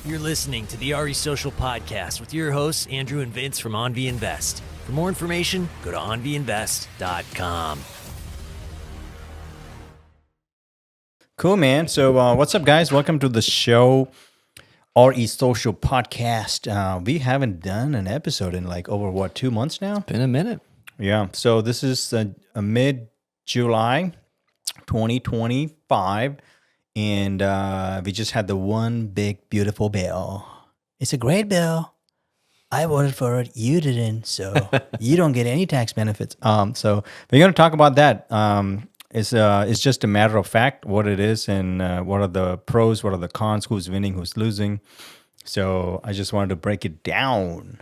You're listening to the RE Social Podcast with your hosts, Andrew and Vince from AnVi Invest. For more information, go to AnViInvest.com. Cool, man. So what's up, guys? Welcome to the show, RE Social Podcast. We haven't done an episode in like over, 2 months now? Been a minute. Yeah. So this is a mid-July 2025. And we just had the one big, beautiful bill. It's a great bill. I voted for it. You didn't. So you don't get any tax benefits. So we're going to talk about that. It's just a matter of fact what it is and what are the pros, what are the cons, who's winning, who's losing. So I just wanted to break it down.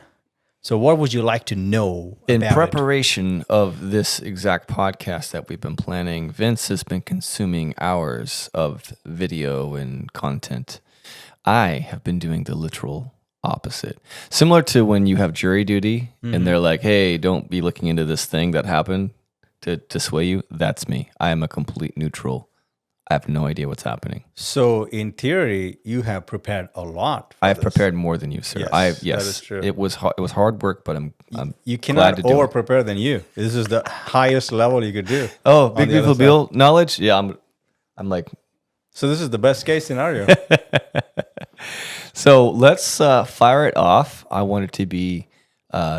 So what would you like to know In about preparation of this exact podcast that we've been planning, Vince has been consuming hours of video and content. I have been doing the literal opposite. Similar to when you have jury duty and they're like, hey, don't be looking into this thing that happened to sway you. That's me. I am a complete neutral. I have no idea what's happening. So in theory, you have prepared a lot. I have prepared more than you, sir. Yes, Yes, that is true. It was hard work, but I'm You glad cannot to do over it. prepare than you. This is the highest level you could do. Oh, on big the other beautiful side. bill knowledge. Yeah, I'm like. So this is the best case scenario. So let's fire it off. I want it to be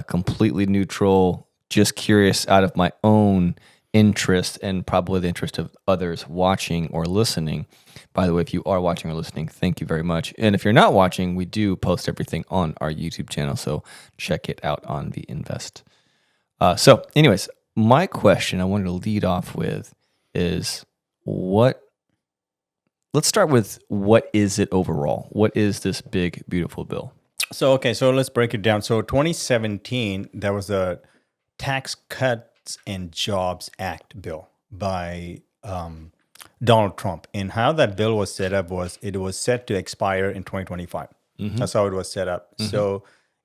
completely neutral, just curious out of my own interest and probably the interest of others watching or listening. By the way, if you are watching or listening, thank you very much. And if you're not watching, we do post everything on our YouTube channel, so check it out on the Invest. So anyways, my question I wanted to lead off with is let's start with what is it overall? What is this big, beautiful bill? So let's break it down. So 2017, there was a Tax Cuts and Jobs Act bill by Donald Trump. And how that bill was set up was it was set to expire in 2025. That's how it was set up. So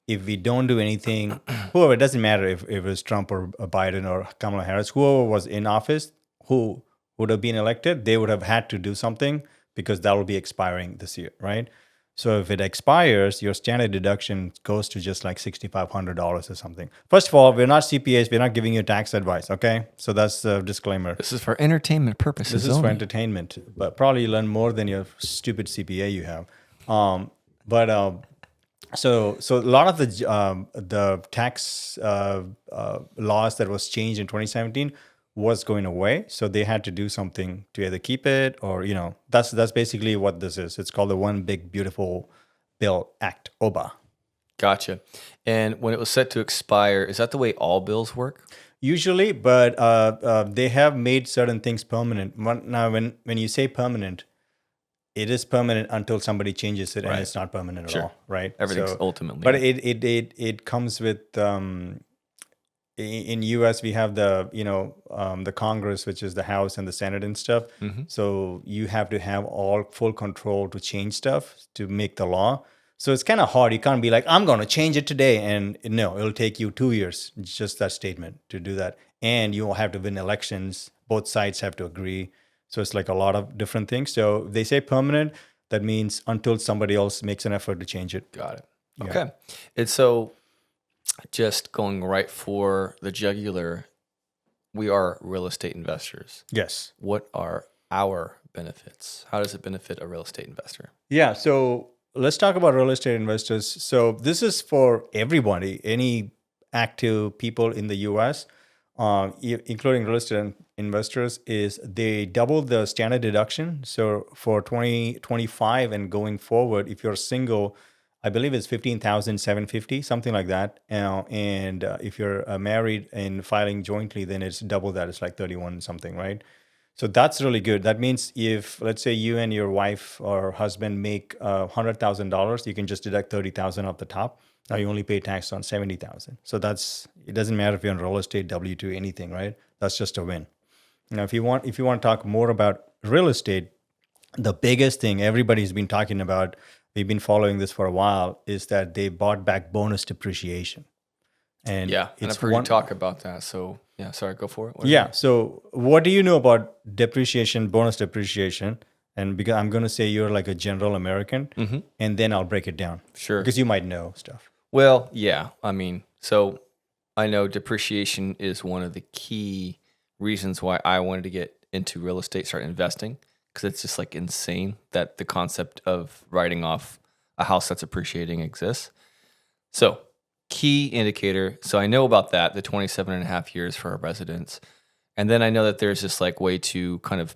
if we don't do anything, whoever, it doesn't matter if it was Trump or Biden or Kamala Harris, whoever was in office, who would have been elected, they would have had to do something because that will be expiring this year, right? So if it expires, your standard deduction goes to just like $6,500 or something. First of all, we're not CPAs. We're not giving you tax advice, okay? So that's a disclaimer. This is for entertainment purposes This is only. for entertainment, but probably you learn more than your stupid CPA you have. So a lot of the tax laws that was changed in 2017 was going away. So they had to do something to either keep it or, that's basically what this is. It's called the One Big Beautiful Bill Act, OBBBA. Gotcha. And when it was set to expire, is that the way all bills work? Usually, but they have made certain things permanent. Now, when you say permanent, it is permanent until somebody changes it, and it's not permanent at all, right? Everything's ultimately. But it comes with in U.S. we have the Congress, which is the House and the Senate and stuff. So you have to have all full control to change stuff to make the law. So it's kind of hard. You can't be like, I'm going to change it today, and no, it'll take you 2 years. It's just that statement to do that, and you will have to win elections. Both sides have to agree. So it's like a lot of different things. So if they say permanent, that means until somebody else makes an effort to change it. Got it. Yeah. Okay. And so just going right for the jugular, we are real estate investors. Yes. What are our benefits? How does it benefit a real estate investor? Yeah. So let's talk about real estate investors. So this is for everybody, any active people in the U.S., including real estate investors, is they double the standard deduction. So for 2025 and going forward, if you're single, I believe it's $15,750, something like that. And if you're married and filing jointly, then it's double that. It's like 31 something, right? So that's really good. That means if, let's say, you and your wife or husband make $100,000, you can just deduct $30,000 off the top. Now you only pay tax on $70,000. So it doesn't matter if you're on real estate, W-2, anything, right? That's just a win. Now, if you want to talk more about real estate, the biggest thing everybody's been talking about, we've been following this for a while, is that they bought back bonus depreciation. And And I've heard you talk about that. So sorry, go for it. So what do you know about depreciation, bonus depreciation? And because I'm going to say you're like a general American, and then I'll break it down. Sure. Because you might know stuff. Well, yeah. I mean, so I know depreciation is one of the key reasons why I wanted to get into real estate, start investing, because it's just like insane that the concept of writing off a house that's appreciating exists. So key indicator. So I know about that, the 27 and a half years for our residents. And then I know that there's this like way to kind of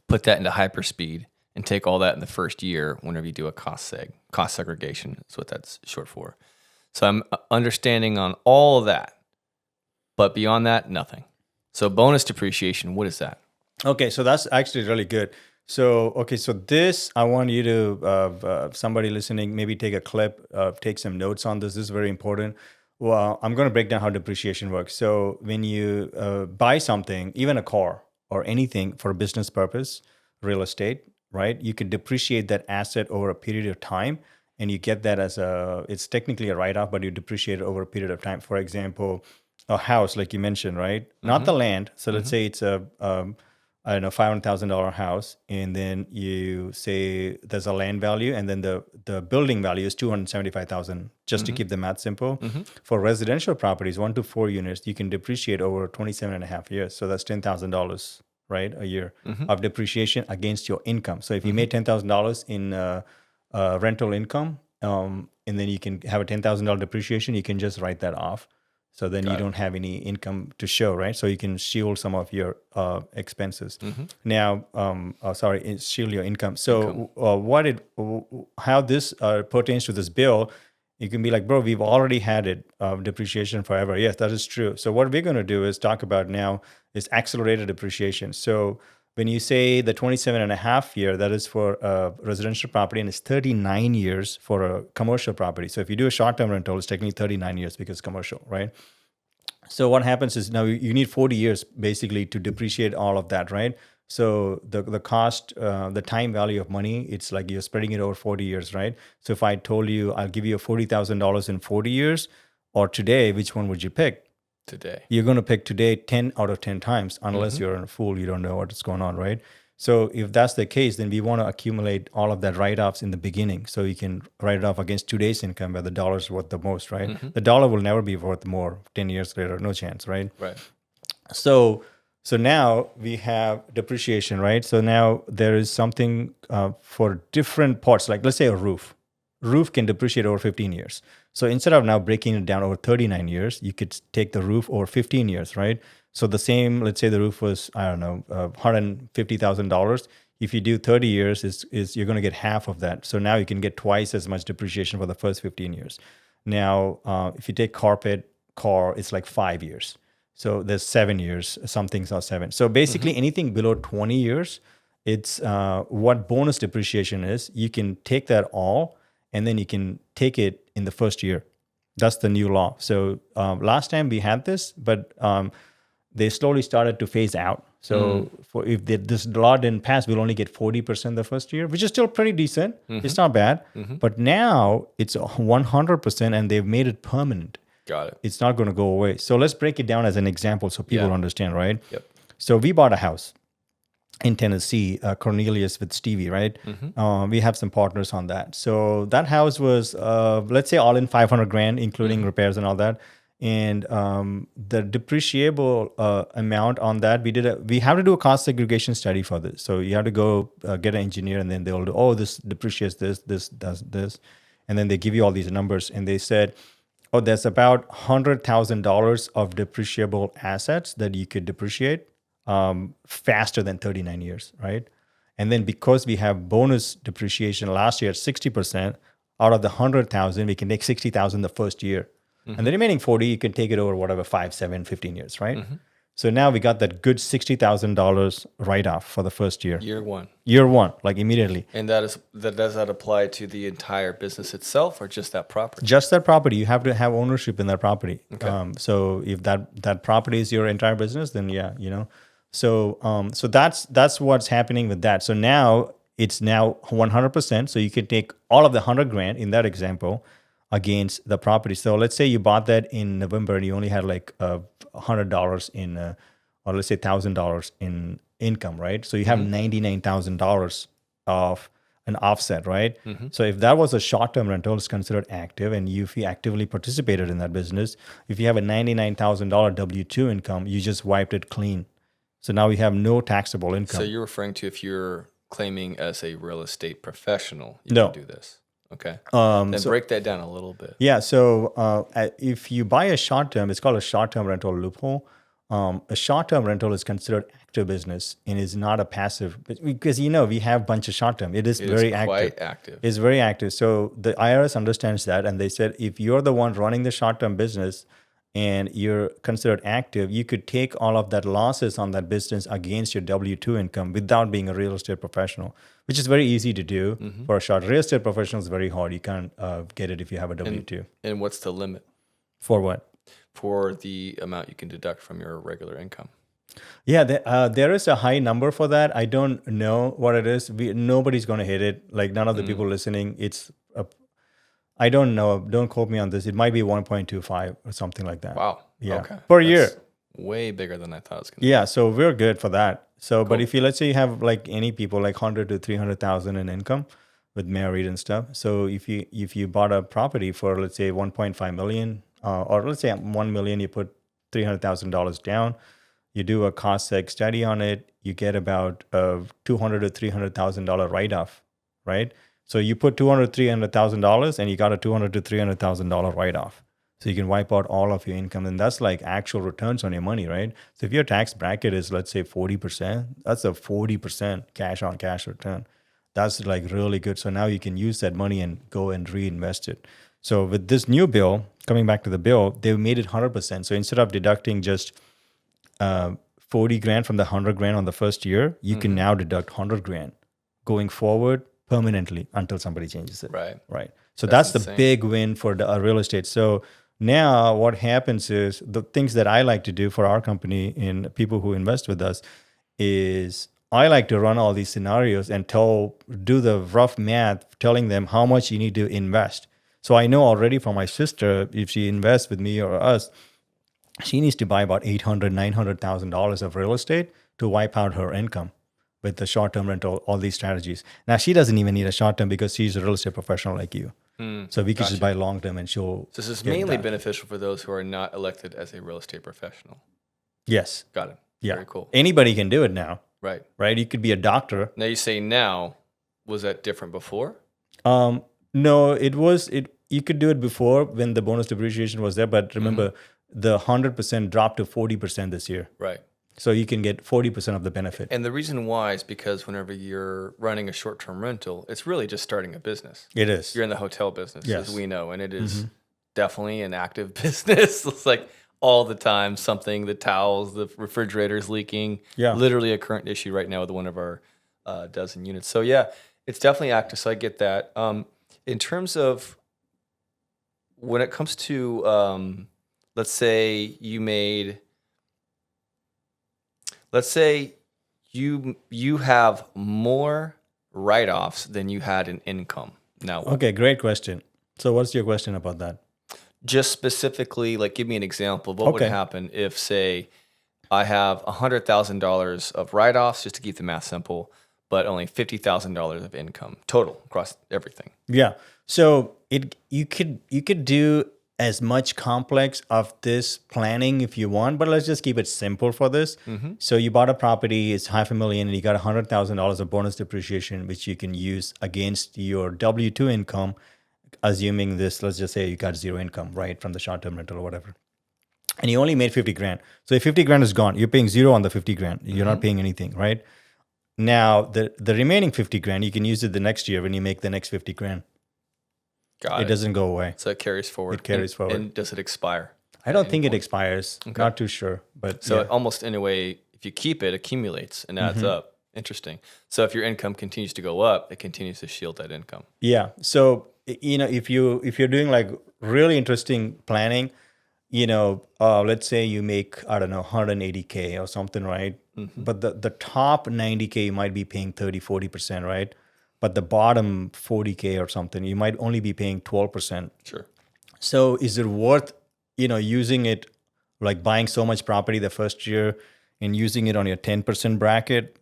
put that into hyperspeed and take all that in the first year whenever you do a cost segregation is what that's short for. So I'm understanding on all of that, but beyond that, nothing. So bonus depreciation, what is that? Okay, so that's actually really good. So, okay, so this, I want you to, somebody listening, maybe take a clip, take some notes on this. This is very important. Well, I'm going to break down how depreciation works. So when you buy something, even a car or anything for a business purpose, real estate, right? You could depreciate that asset over a period of time, and you get that as it's technically a write-off, but you depreciate it over a period of time. For example, a house, like you mentioned, right? Not the land. So let's say it's a, I don't know, $500,000 house, and then you say there's a land value, and then the building value is $275,000, just to keep the math simple. For residential properties, 1 to 4 units, you can depreciate over 27 and a half years. So that's $10,000, right, a year of depreciation against your income. So if you made $10,000 in rental income, and then you can have a $10,000 depreciation, you can just write that off. So then you don't have any income to show, right? So you can shield some of your expenses. Now, shield your income. So how this pertains to this bill, you can be like, bro, we've already had it, depreciation forever. Yes, that is true. So what we're going to do is talk about now is accelerated depreciation. So when you say the 27 and a half year, that is for a residential property, and it's 39 years for a commercial property. So if you do a short-term rental, it's technically 39 years because it's commercial, right? So what happens is now you need 40 years basically to depreciate all of that, right? So the cost, the time value of money, it's like you're spreading it over 40 years, right? So if I told you I'll give you $40,000 in 40 years, or today, which one would you pick? Today. You're going to pick today 10 out of 10 times, unless you're a fool, you don't know what's going on, right? So if that's the case, then we want to accumulate all of that write-offs in the beginning, so you can write it off against today's income where the dollar's worth the most, right? The dollar will never be worth more 10 years later, no chance, right? Right. So now we have depreciation, right? So now there is something for different parts, like let's say a roof. Roof can depreciate over 15 years. So instead of now breaking it down over 39 years, you could take the roof over 15 years, right? So the same, let's say the roof was, I don't know, $150,000. If you do 30 years, is you're going to get half of that. So now you can get twice as much depreciation for the first 15 years. Now, if you take car, it's like 5 years. So there's 7 years. Some things are 7. So basically anything below 20 years, it's what bonus depreciation is. You can take that all, and then you can take it in the first year. That's the new law. So last time we had this, but they slowly started to phase out. So if this law didn't pass, we'll only get 40% the first year, which is still pretty decent. It's not bad. But now it's 100%, and they've made it permanent. Got it. It's not going to go away. So let's break it down as an example so people understand, right? Yep. So we bought a house in Tennessee, Cornelius with Stevie, right? We have some partners on that. So that house was, let's say, all in $500,000, including repairs and all that. And the depreciable amount on that, we have to do a cost segregation study for this. So you have to go get an engineer, and then they'll do, this depreciates this does this. And then they give you all these numbers, and they said, there's about $100,000 of depreciable assets that you could depreciate faster than 39 years, right? And then because we have bonus depreciation last year at 60%, out of the 100,000, we can take 60,000 the first year. And the remaining 40, you can take it over whatever, 5, 7, 15 years, right? So now we got that good $60,000 write-off for the first year. Year one, like immediately. And does that apply to the entire business itself, or just that property? Just that property. You have to have ownership in that property. Okay. So if that property is your entire business, then So that's what's happening with that. So now it's now 100%. So you can take all of the $100,000 in that example against the property. So let's say you bought that in November and you only had like $100 in, or let's say $1,000 in income, right? So you have $99,000 of an offset, right? So if that was a short-term rental, it's considered active, and if you actively participated in that business, if you have a $99,000 W-2 income, you just wiped it clean. So now we have no taxable income. So you're referring to if you're claiming as a real estate professional, you No. can do this. Okay. Then break that down a little bit. Yeah. So if you buy a short-term, it's called a short-term rental loophole. A short-term rental is considered active business and is not a passive, because we have a bunch of short-term. It is very active. Quite active. It's very active. So the IRS understands that, and they said if you're the one running the short-term business and you're considered active, you could take all of that losses on that business against your W-2 income without being a real estate professional, which is very easy to do for a short. Real estate professional is very hard. You can't get it if you have a W-2. And what's the limit? For what? For the amount you can deduct from your regular income. Yeah, there is a high number for that. I don't know what it is. Nobody's going to hit it. Like none of the people listening. I don't know. Don't quote me on this. It might be 1.25 or something like that. Wow. Yeah. Okay. Per year. Way bigger than I thought it was going to be. Yeah. So we're good for that. So, But if let's say you have like any people like 100 to 300,000 in income with married and stuff. So if you bought a property for let's say 1.5 million, or let's say 1 million, you put $300,000 down. You do a cost seg study on it. You get about $200,000 to $300,000 write-off, right? So you put $200,000 to $300,000 and you got a $200,000 to $300,000 write-off. So you can wipe out all of your income, and that's like actual returns on your money, right? So if your tax bracket is let's say 40%, that's a 40% cash on cash return. That's like really good. So now you can use that money and go and reinvest it. So with this new bill, coming back to the bill, they've made it 100%. So instead of deducting just 40 grand from the 100 grand on the first year, you can now deduct 100 grand going forward permanently until somebody changes it. Right. So that's the insane. big win for the real estate. So now what happens is the things that I like to do for our company and people who invest with us is I like to run all these scenarios and do the rough math, telling them how much you need to invest. So I know already from my sister, if she invests with me or us, she needs to buy about $800,000, $900,000 of real estate to wipe out her income with the short-term rental, all these strategies. Now, she doesn't even need a short-term because she's a real estate professional like you. So we could just buy long-term and she'll... So this is mainly beneficial for those who are not elected as a real estate professional. Yes. Got it. Yeah. Very cool. Anybody can do it now. Right. Right? You could be a doctor. Now you say now, was that different before? No, you could do it before when the bonus depreciation was there, but remember the 100% dropped to 40% this year. Right. So you can get 40% of the benefit. And the reason why is because whenever you're running a short-term rental, it's really just starting a business. It is. You're in the hotel business, Yes. as we know, and it is definitely an active business. It's like all the time, the towels, the refrigerator's leaking. Yeah. Literally a current issue right now with one of our dozen units. So yeah, it's definitely active. So I get that. In terms of when it comes to, let's say you have more write-offs than you had in income. Now, Okay, great question. So what's your question about that? just specifically, like, give me an example of what would Okay. happen if, say, I have $100,000 of write-offs, just to keep the math simple, but only $50,000 of income total across everything. Yeah. So you could do as much complex of this planning if you want, but let's just keep it simple for this. So you bought a property, it's $500,000, and you got $100,000 of bonus depreciation, which you can use against your W-2 income, assuming this, let's just say you got zero income, right, from the short-term rental or whatever. And you only made 50 grand. So if 50 grand is gone, you're paying zero on the 50 grand. You're not paying anything, right? Now, the remaining 50 grand, you can use it the next year when you make the next 50 grand. Got It doesn't go away. So it carries forward. It carries forward. And does it expire? I don't think it expires. Not too sure, but So yeah. it almost, in a way, if you keep it, accumulates and adds up. Interesting. So if your income continues to go up, it continues to shield that income. Yeah. So if you're doing like really interesting planning, let's say you make, I don't know, 180K or something, right? But the top 90K you might be paying 30-40%, right? But the bottom 40K or something, you might only be paying 12%. Sure. So is it worth, using it, like buying so much property the first year and using it on your 10% bracket?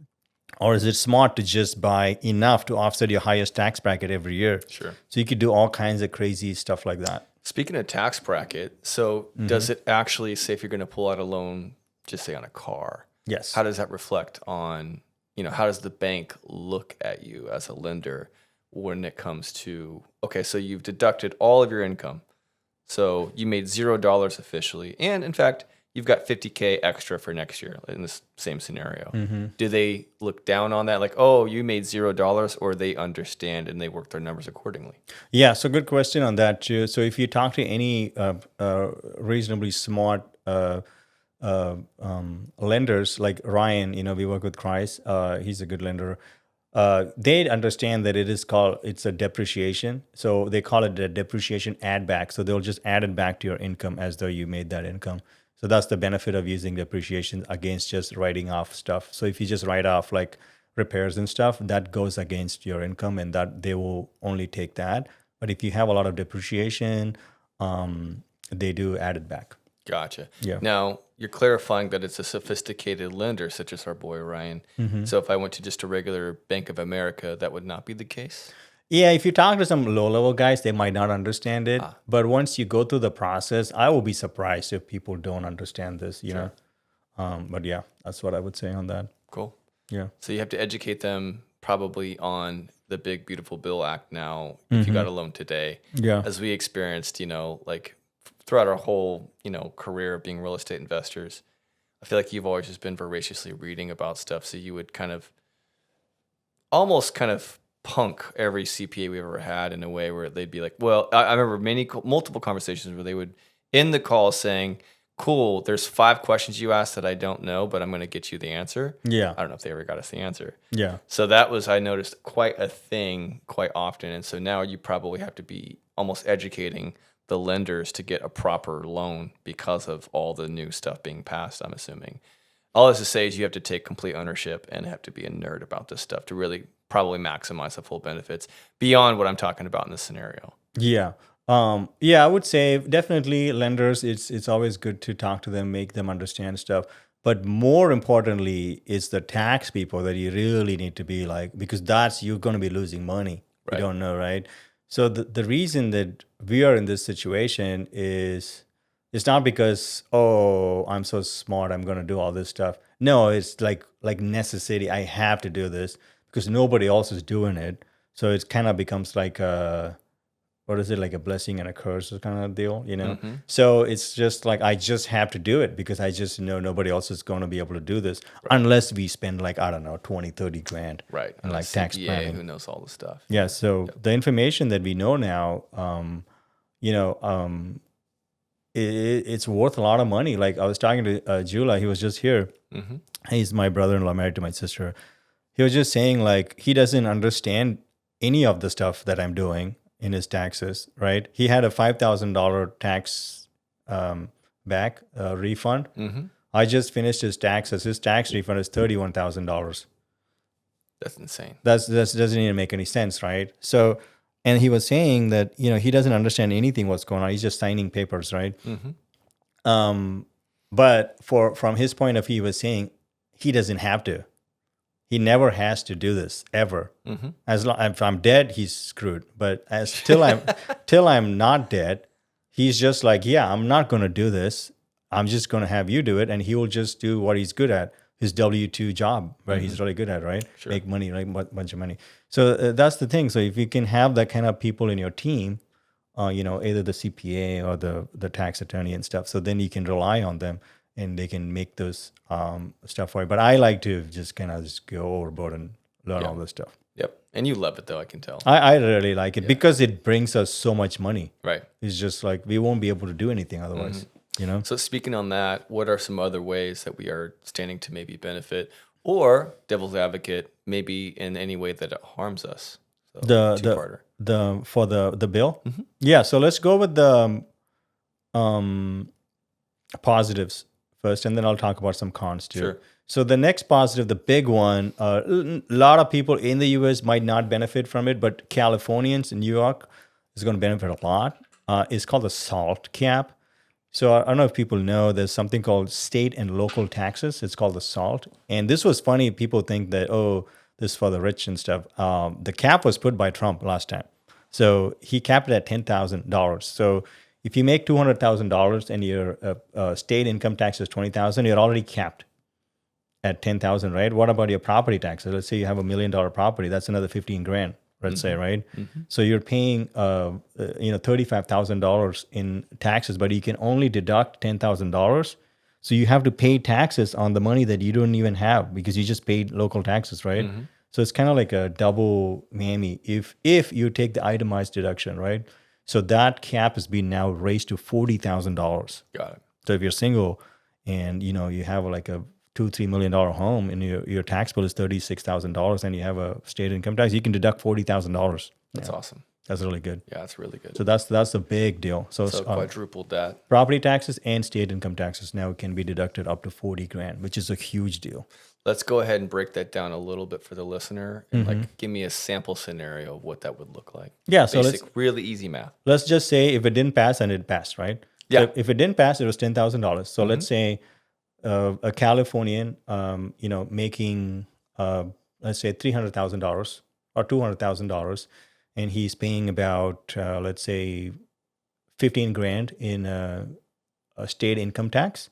Or is it smart to just buy enough to offset your highest tax bracket every year? Sure. So you could do all kinds of crazy stuff like that. Speaking of tax bracket, so does it actually say if you're going to pull out a loan, just say on a car? Yes. How does that reflect on, how does the bank look at you as a lender when it comes to, okay, so you've deducted all of your income. So you made $0 officially. And in fact, you've got $50K extra for next year in this same scenario. Do they look down on that? Like, oh, you made $0, or they understand and they work their numbers accordingly? Yeah, so good question on that too. So if you talk to any reasonably smart lenders like Ryan, we work with Christ. He's a good lender. They understand that it's a depreciation. So they call it a depreciation add back. So they'll just add it back to your income as though you made that income. So that's the benefit of using depreciation against just writing off stuff. So if you just write off like repairs and stuff, that goes against your income, and that they will only take that. But if you have a lot of depreciation, they do add it back. Gotcha. Yeah. Now, you're clarifying that it's a sophisticated lender, such as our boy Ryan. So if I went to just a regular Bank of America, that would not be the case? Yeah, if you talk to some low-level guys, they might not understand it. But once you go through the process, I will be surprised if people don't understand this, you know. But yeah, that's what I would say on that. Cool. Yeah. So you have to educate them probably on the Big Beautiful Bill Act now if you got a loan today. Yeah. As we experienced, like throughout our whole, career of being real estate investors, I feel like you've always just been voraciously reading about stuff. So you would almost punk every CPA we ever had in a way where they'd be like, well, I remember multiple conversations where they would end the call saying, cool, there's 5 questions you asked that I don't know, but I'm going to get you the answer. Yeah. I don't know if they ever got us the answer. Yeah. So that was, I noticed, quite a thing quite often. And so now you probably have to be almost educating the lenders to get a proper loan because of all the new stuff being passed, I'm assuming. All this to say is you have to take complete ownership and have to be a nerd about this stuff to really probably maximize the full benefits beyond what I'm talking about in this scenario. Yeah. I would say definitely lenders, it's always good to talk to them, make them understand stuff. But more importantly, it's the tax people that you really need to be like, because you're going to be losing money. Right. You don't know, right? So the reason that we are in this situation is it's not because, oh, I'm so smart, I'm going to do all this stuff. No, it's like necessity. I have to do this because nobody else is doing it. So it kind of becomes like like a blessing and a curse kind of deal, So it's just like, I just have to do it because I just know nobody else is going to be able to do this unless we spend like, I don't know, 20, 30 grand. Right. And like CPA, tax planning. who knows all the stuff. Yeah. So the information that we know now, it's worth a lot of money. Like I was talking to Jula, he was just here. He's my brother-in-law married to my sister. He was just saying like, he doesn't understand any of the stuff that I'm doing in his taxes, right? He had a $5,000 tax back refund. I just finished his taxes. His tax refund is $31,000. That's insane. That doesn't even make any sense, right? So, and he was saying that, he doesn't understand anything what's going on. He's just signing papers, right? But from his point of view, he was saying he doesn't have to. He never has to do this ever. As long if I'm dead, he's screwed. But till I'm not dead, he's just like, yeah, I'm not going to do this. I'm just going to have you do it, and he will just do what he's good at, his W-2 job, right? He's really good at, right? Sure. Make money, right? Bunch of money. So that's the thing. So if you can have that kind of people in your team, either the CPA or the tax attorney and stuff, so then you can rely on them. And they can make those stuff for you. But I like to just kind of just go overboard and learn all this stuff. Yep. And you love it, though, I can tell. I really like it because it brings us so much money. Right. It's just like we won't be able to do anything otherwise, So speaking on that, what are some other ways that we are standing to maybe benefit or devil's advocate, maybe in any way that it harms us? So For the bill? Yeah, so let's go with the positives first, and then I'll talk about some cons too. Sure. So the next positive, the big one, a lot of people in the U.S. might not benefit from it, but Californians in New York is going to benefit a lot. It's called the SALT cap. So I don't know if people know there's something called state and local taxes. It's called the SALT. And this was funny. People think that, oh, this is for the rich and stuff. The cap was put by Trump last time. So he capped it at $10,000. So if you make $200,000 and your state income tax is $20,000, you're already capped at $10,000, right? What about your property taxes? Let's say you have $1 million property. That's another 15 grand. Let's say, right? So you're paying, $35,000 in taxes, but you can only deduct $10,000. So you have to pay taxes on the money that you don't even have because you just paid local taxes, right? So it's kind of like a double whammy if you take the itemized deduction, right? So that cap has been now raised to $40,000. Got it. So if you're single and you have like a $2-3 million home and your tax bill is $36,000 and you have a state income tax, you can deduct $40,000. That's awesome. That's really good. Yeah, that's really good. So that's a big deal. So quadrupled that. Property taxes and state income taxes now can be deducted up to 40 grand, which is a huge deal. Let's go ahead and break that down a little bit for the listener and like give me a sample scenario of what that would look like. Yeah, so really easy math. Let's just say if it didn't pass and it passed, right? Yeah. So if it didn't pass, it was $10,000. So let's say a Californian, making let's say $300,000 or $200,000, and he's paying about let's say 15 grand in a state income tax,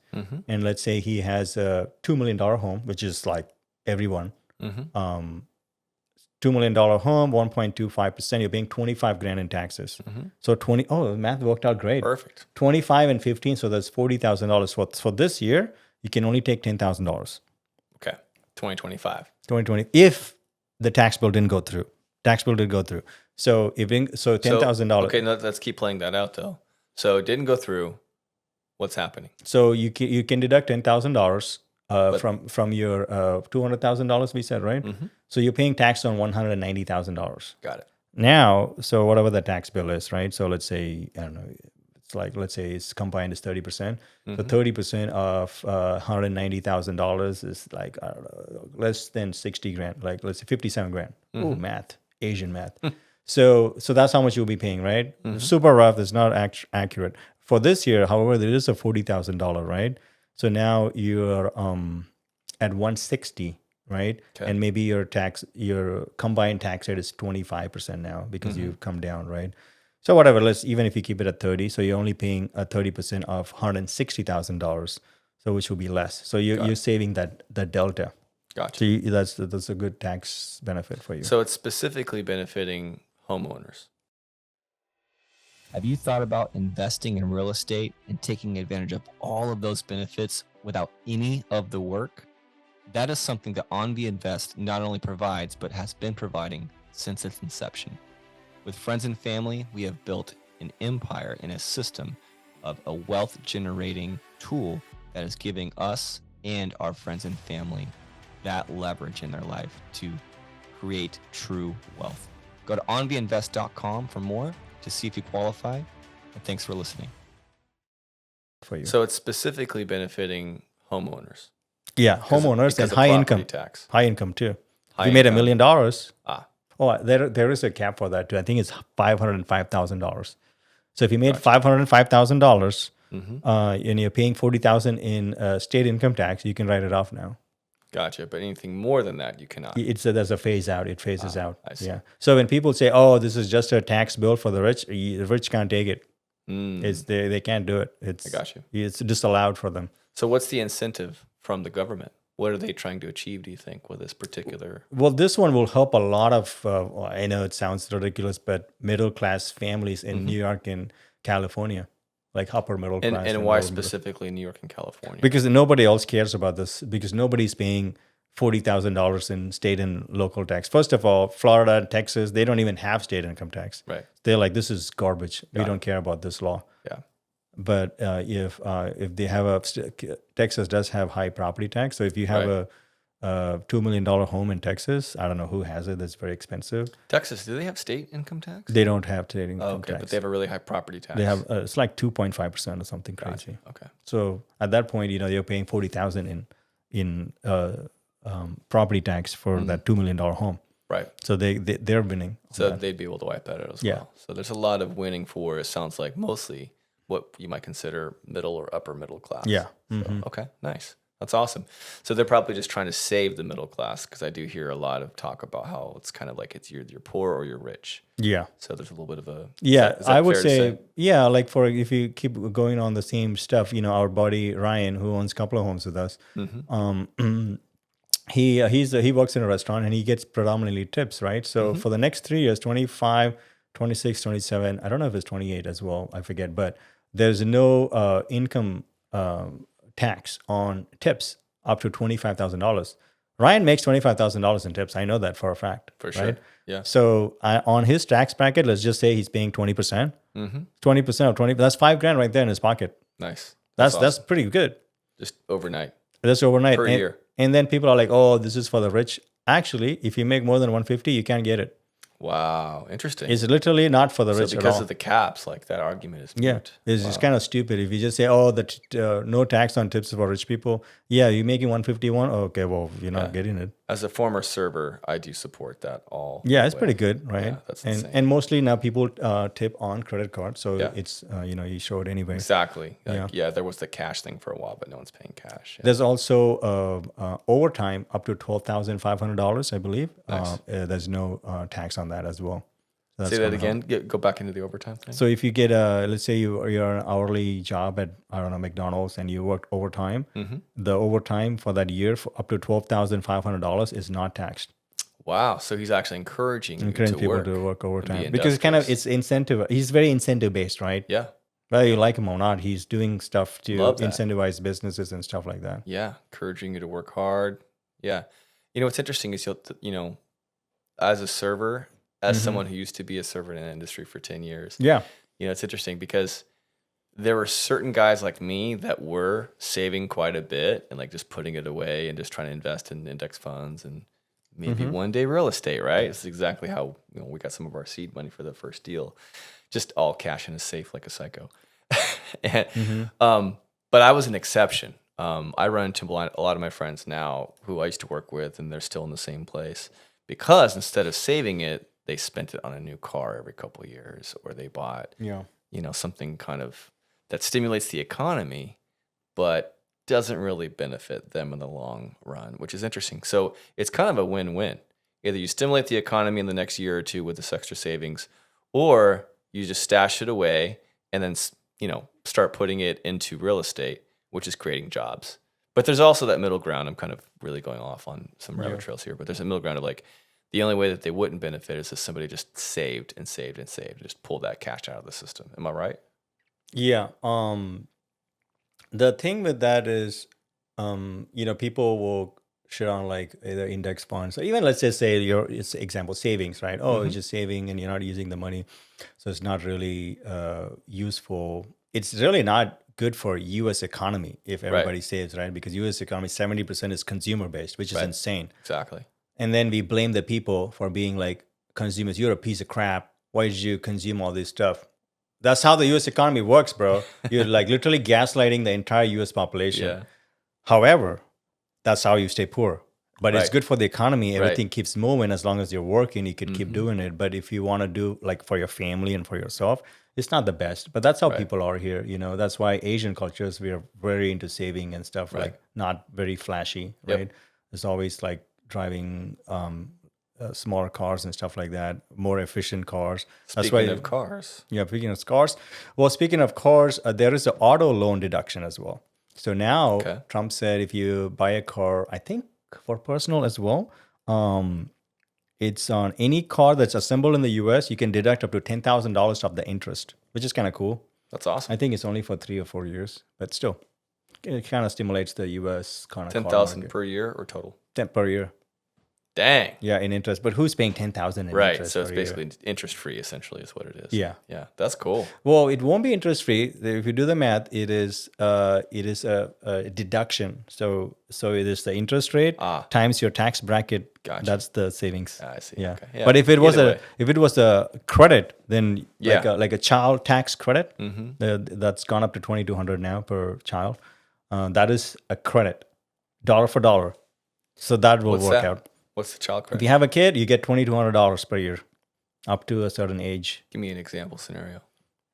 and let's say he has a $2 million home, which is like everyone. $2 million home, 1.25%. You're paying 25 grand in taxes. So the math worked out great. Perfect. 25 and 15, so that's $40,000 for this year. You can only take $10,000. Okay. 2025. 2020, if the tax bill didn't go through. Tax bill did go through. So $10,000. Okay, let's keep playing that out though. So it didn't go through. What's happening? So you can deduct $10,000 from your $200,000 we said, right? So you're paying tax on $190,000. Got it. Now, so whatever the tax bill is, right? So let's say, I don't know, it's like, let's say it's combined is 30%. So 30% of $190,000 is like, I don't know, less than 60 grand, like let's say 57 grand. Oh, math, Asian math. So that's how much you'll be paying, right? Super rough, it's not accurate. For this year, however, there is a $40,000, right? So now you're at 160, right? Okay. And maybe your combined tax rate is 25% now because you've come down, right? So whatever, even if you keep it at 30, so you're only paying 30% of $160,000, so which will be less. So you're saving that delta. Gotcha. So that's a good tax benefit for you. So it's specifically benefiting homeowners. Have you thought about investing in real estate and taking advantage of all of those benefits without any of the work? That is something that AnVi Invest not only provides, but has been providing since its inception. With friends and family, we have built an empire and a system of a wealth generating tool that is giving us and our friends and family that leverage in their life to create true wealth. Go to onvinvest.com for more to see if you qualify. And thanks for listening. For you. So it's specifically benefiting homeowners. Yeah, homeowners and high income. Tax. High income too. High if you made $1 income. million. Oh, there is a cap for that too. I think it's $505,000. So if you made $505,000 and you're paying $40,000 in state income tax, you can write it off now. Gotcha. But anything more than that, you cannot. There's a phase out. It phases out. I see. Yeah. So when people say, "Oh, this is just a tax bill for the rich," the rich can't take it. They can't do it. I got you. It's disallowed for them. So what's the incentive from the government? What are they trying to achieve, do you think, with this particular? Well, this one will help a lot of, I know it sounds ridiculous, but middle-class families in New York and California, like upper middle class. And why specifically New York and California? Because nobody else cares about this, because nobody's paying $40,000 in state and local tax. First of all, Florida and Texas, they don't even have state income tax. Right. They're like, this is garbage. We don't care about this law. Yeah. But if they have Texas does have high property tax. So if you have a $2 million home in Texas, I don't know who has it. That's very expensive. Texas, do they have state income tax? They don't have state income tax. But they have a really high property tax. They have it's like 2.5% or something crazy. Okay. So at that point, you're paying $40,000 in property tax for that $2 million home. Right. So they're winning. So they'd be able to wipe that out as well. So there's a lot of winning for, it sounds like, mostly what you might consider middle or upper middle class. Yeah. So, okay, nice. That's awesome. So they're probably just trying to save the middle class, because I do hear a lot of talk about how it's kind of like it's you're poor or you're rich. Yeah. So there's a little bit of a Yeah, I would fair to say, yeah, like for if you keep going on the same stuff, our buddy Ryan, who owns a couple of homes with us, he works in a restaurant and he gets predominantly tips, right? So for the next 3 years, 25, 26, 27, I don't know if it's 28 as well, I forget, but there's no income tax on tips up to $25,000. Ryan makes $25,000 in tips. I know that for a fact. For sure. Right? Yeah. So on his tax bracket, let's just say he's paying 20%. 20% of 20, that's $5,000 right there in his pocket. Nice. That's pretty good. Just overnight. That's overnight. Per year. And then people are like, oh, this is for the rich. Actually, if you make more than 150, you can't get it. Wow. Interesting. It's literally not for the rich So at because all. of the caps, like that argument is moot. Yeah, it's just kind of stupid. If you just say, oh, no tax on tips for rich people. Yeah, you're making 151. Oh, okay, well, you're not getting it. As a former server, I do support that all. Yeah, it's the way. pretty good, right? Yeah, that's insane. And mostly now people tip on credit card. So Yeah. it's, you show it anyway. Exactly. Like, Yeah. there was the cash thing for a while, but no one's paying cash. Yeah. There's also overtime up to $12,500, I believe. Nice. There's no tax on that as well. So Say that's that gonna again. help. Go back into the overtime thing. So if you get let's say you're an hourly job at, I don't know, McDonald's, and you worked overtime, the overtime for that year for up to $12,500 is not taxed. Wow. So he's actually encouraging Encouraging people work. to work overtime be because industrious. it's incentive. He's very incentive based, right? Yeah. Whether you like him or not, he's doing stuff to Love that. incentivize businesses and stuff like that. Yeah. Encouraging you to work hard. Yeah. What's interesting is as a server, as someone who used to be a server in an industry for 10 years, Yeah. it's interesting because there were certain guys like me that were saving quite a bit and like just putting it away and just trying to invest in index funds and maybe one day real estate, right? It's exactly how we got some of our seed money for the first deal, just all cash in a safe like a psycho. And, but I was an exception. I run into a lot of my friends now who I used to work with, and they're still in the same place because instead of saving it, they spent it on a new car every couple of years, or they bought, something kind of that stimulates the economy, but doesn't really benefit them in the long run, which is interesting. So it's kind of a win-win. Either you stimulate the economy in the next year or two with this extra savings, or you just stash it away and then, start putting it into real estate, which is creating jobs. But there's also that middle ground. I'm kind of really going off on some rabbit trails here, but there's a middle ground of like, the only way that they wouldn't benefit is if somebody just saved and saved and saved, just pulled that cash out of the system. Am I right? Yeah. The thing with that is, people will shit on like either index funds, or even let's just say it's example savings, right? Oh, it's just saving and you're not using the money, so it's not really useful. It's really not good for U.S. economy if everybody saves, right? Because U.S. economy 70% is consumer based, which is insane. Exactly. And then we blame the people for being like, consumers, you're a piece of crap. Why did you consume all this stuff? That's how the U.S. economy works, bro. You're like literally gaslighting the entire U.S. population. Yeah. However, that's how you stay poor. But it's Right. good for the economy. Everything Right. keeps moving as long as you're working. You could keep doing it. But if you want to do like for your family and for yourself, it's not the best. But that's how people are here. That's why Asian cultures, we are very into saving and stuff, like not very flashy, right? It's always like driving smaller cars and stuff like that, more efficient cars. Speaking of cars. Yeah, speaking of cars. Well, speaking of cars, there is an auto loan deduction as well. So now Trump said if you buy a car, I think for personal as well, it's on any car that's assembled in the U.S., you can deduct up to $10,000 of the interest, which is kind of cool. That's awesome. I think it's only for 3 or 4 years, but still, it kind of stimulates the U.S. kind of 10,000 per year or total? 10 per year. Dang. Yeah, in interest. But who's paying 10,000 in Right. interest? So it's per year? basically interest free, essentially, is what it is. Yeah. Yeah. That's cool. Well, it won't be interest free. If you do the math, it is a deduction. So it is the interest rate times your tax bracket. Gotcha. That's the savings. I see. Yeah. Okay. Yeah. But if it was Either way. a credit, then Yeah. like a child tax credit, that's gone up to $2,200 now per child. That is a credit, dollar for dollar. So that will What's work that? out. What's the child If credit? you have a kid, you get $2,200 per year, up to a certain age. Give me an example scenario.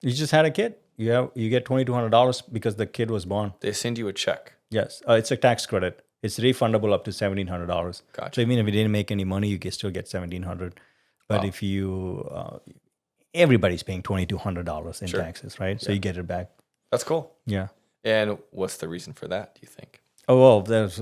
You just had a kid. You get $2,200 because the kid was born. They send you a check. Yes, it's a tax credit. It's refundable up to $1,700. Gotcha. So even if you didn't make any money, you can still get $1,700. But Wow. if you, everybody's paying $2,200 in Sure. taxes, right? So you get it back. That's cool. Yeah. And what's the reason for that, do you think? Oh well, there's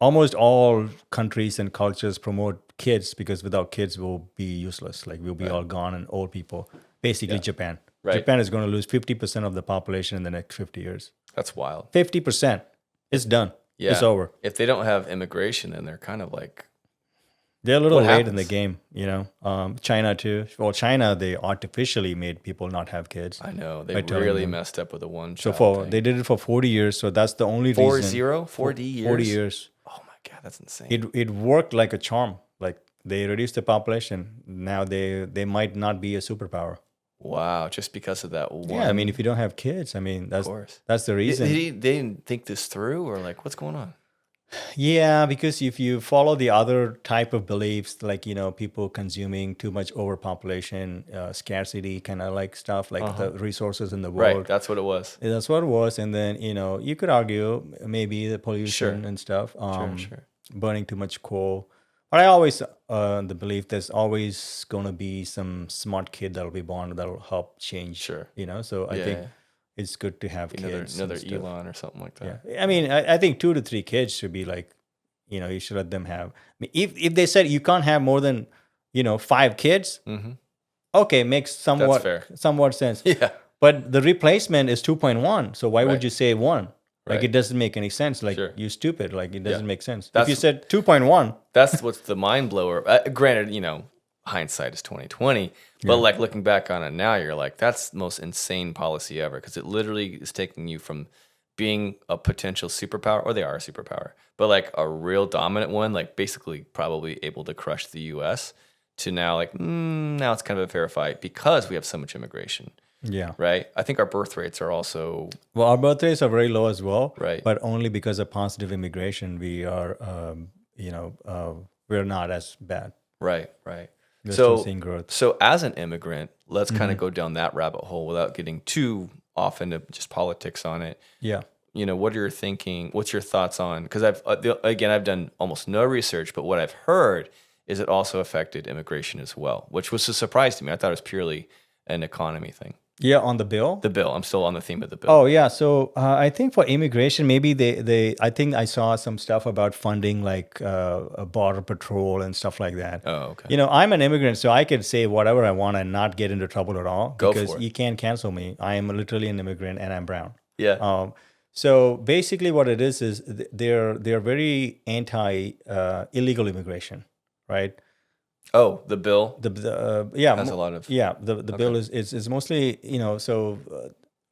almost all countries and cultures promote kids because without kids we'll be useless. Like we'll be all gone and old people. Basically, Japan. Right. Japan is going to lose 50% of the population in the next 50 years. That's wild. 50%. It's done. Yeah. It's over. If they don't have immigration, then they're kind of like, They're a little What late in the happens? game, you know. China too. Well, China, they artificially made people not have kids. I know, they By telling really them. messed up with the one So child thing. they did it for 40 years. So that's the only reason. 40 years? 40 years. Oh my God, that's insane. It worked like a charm. Like they reduced the population. Now they might not be a superpower. Wow, just because of that one. Yeah, I mean, if you don't have kids, I mean, course. that's the reason. They didn't think this through, or like, what's going on? Yeah, because if you follow the other type of beliefs, like, you know, people consuming too much overpopulation, scarcity kind of like stuff, like the resources in the world. Right, that's what it was. That's what it was. And then, you know, you could argue maybe the pollution and stuff, Sure. burning too much coal. But I always, the belief there's always going to be some smart kid that'll be born that'll help change, Sure. you know? So I Yeah, think yeah. it's good to have kids. Another and stuff. Elon or something like that. Yeah, I mean, I think 2 to 3 kids should be like, you know, you should let them have. I mean, if they said you can't have more than, you know, 5 kids, okay, makes somewhat fair. sense. Yeah. But the replacement is 2.1, so why Right. would you say 1? Like Right. it doesn't make any sense. Like Sure. you stupid. Like it doesn't make sense. If That's- you said 2.1, That's what's the mind blower. Granted, you know, hindsight is 2020, but like looking back on it now, you're like, that's the most insane policy ever, because it literally is taking you from being a potential superpower, or they are a superpower, but like a real dominant one, like basically probably able to crush the U.S. to now like now it's kind of a fair fight because we have so much immigration, yeah. right? I think our birth rates are also Well, our birth rates are very low as well, Right. But only because of positive immigration, we are, we're not as bad. right. We're So still seeing growth. So as an immigrant, let's kind of go down that rabbit hole without getting too off into just politics on it. Yeah. You know, what are your thinking? What's your thoughts on? Because I've done almost no research, but what I've heard is it also affected immigration as well, which was a surprise to me. I thought it was purely an economy thing. Yeah, on the bill. The bill. I'm still on the theme of the bill. Oh yeah, so I think for immigration, maybe I think I saw some stuff about funding like a border patrol and stuff like that. Oh, okay. You know, I'm an immigrant, so I can say whatever I want and not get into trouble at all Go because for it. you can't cancel me. I am literally an immigrant and I'm brown. Yeah. So basically, what it is they're very anti illegal immigration, right? Oh, the bill. Yeah, Has a lot of- the bill is mostly, you know, so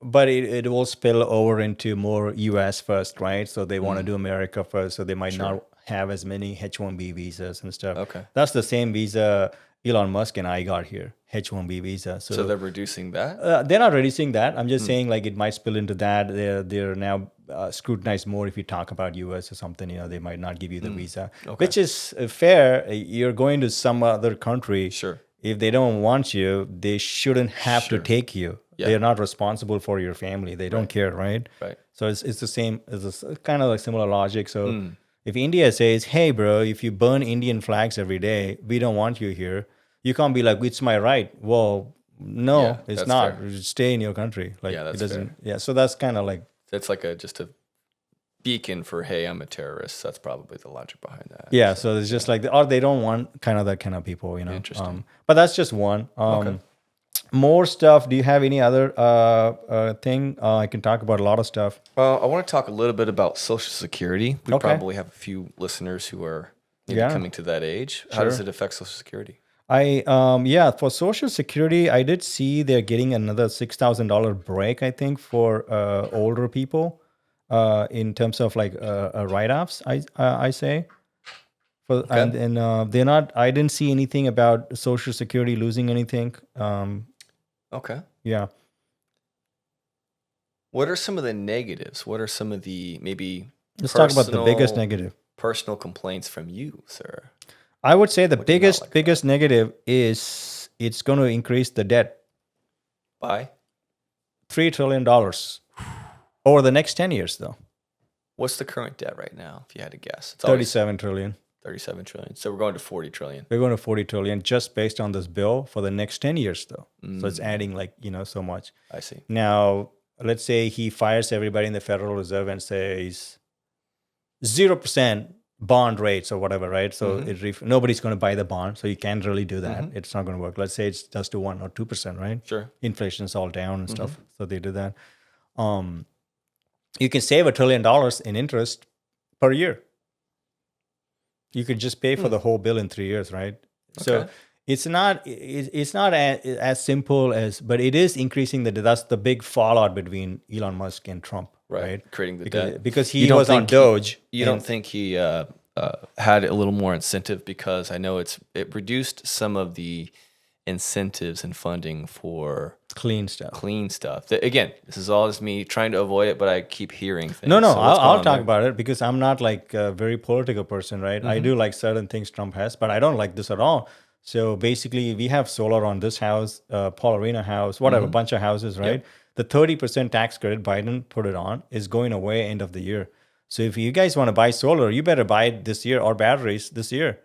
but it will spill over into more US first, right? So they want to do America first, so they might not have as many H-1B visas and stuff. Okay. That's the same visa Elon Musk and I got here, H-1B visa. So they're reducing that? They're not reducing that. I'm just saying like it might spill into that. They're now scrutinized more if you talk about US or something. You know, they might not give you the visa, which is fair. You're going to some other country. Sure. If they don't want you, they shouldn't have to take you. Yeah. They're not responsible for your family. They don't care, right? Right. So it's the same. It's kind of like similar logic. So if India says, "Hey, bro, if you burn Indian flags every day, we don't want you here," you can't be like, "It's my right." Well, no, Yeah, it's that's not. fair. Just stay in your country. Like Yeah, that's it doesn't. Yeah. So that's kind of like. It's like just a beacon for, hey, I'm a terrorist. That's probably the logic behind that. Yeah, so it's just like, or they don't want kind of that kind of people, you know. Interesting. But that's just one. More stuff. Do you have any other thing? I can talk about a lot of stuff. Well, I want to talk a little bit about Social Security. We Okay. probably have a few listeners who are maybe Yeah. coming to that age. How does it affect Social Security? For Social Security, I did see they're getting another $6,000 break, I think, for older people in terms of like write-offs. I say. And they're not. I didn't see anything about Social Security losing anything. Okay. Yeah. What are some of the negatives? What are some of the maybe Let's talk about the biggest negative. personal complaints from you, sir? I would say the do you not like about biggest negative is it's going to increase the debt. by? $3 trillion over the next 10 years, though. What's the current debt right now, if you had to guess? It's 37 trillion. 37 trillion. So we're going to 40 trillion. We're going to 40 trillion just based on this bill for the next 10 years, though. So it's adding like, so much. I see. Now, let's say he fires everybody in the Federal Reserve and says 0% bond rates or whatever, right? So nobody's going to buy the bond. So you can't really do that. It's not going to work. Let's say it's just to 1 or 2%, right? Sure. Inflation's all down and stuff. So they do that. You can save $1 trillion in interest per year. You could just pay for the whole bill in 3 years, right? So Okay. it's not as simple as, but it is increasing that's the big fallout between Elon Musk and Trump, right? Creating the Because, debt. because You he don't was on think Doge. You don't think he had a little more incentive, because I know it reduced some of the incentives and funding for clean stuff. clean stuff. Again, this is all just me trying to avoid it, but I keep hearing things. No, So what's going I'll on talk there? about it because I'm not like a very political person, right? I do like certain things Trump has, but I don't like this at all. So basically, we have solar on this house, Paul Arena house, whatever, bunch of houses, right? The 30% tax credit Biden put it on is going away end of the year. So if you guys want to buy solar, you better buy it this year, or batteries this year.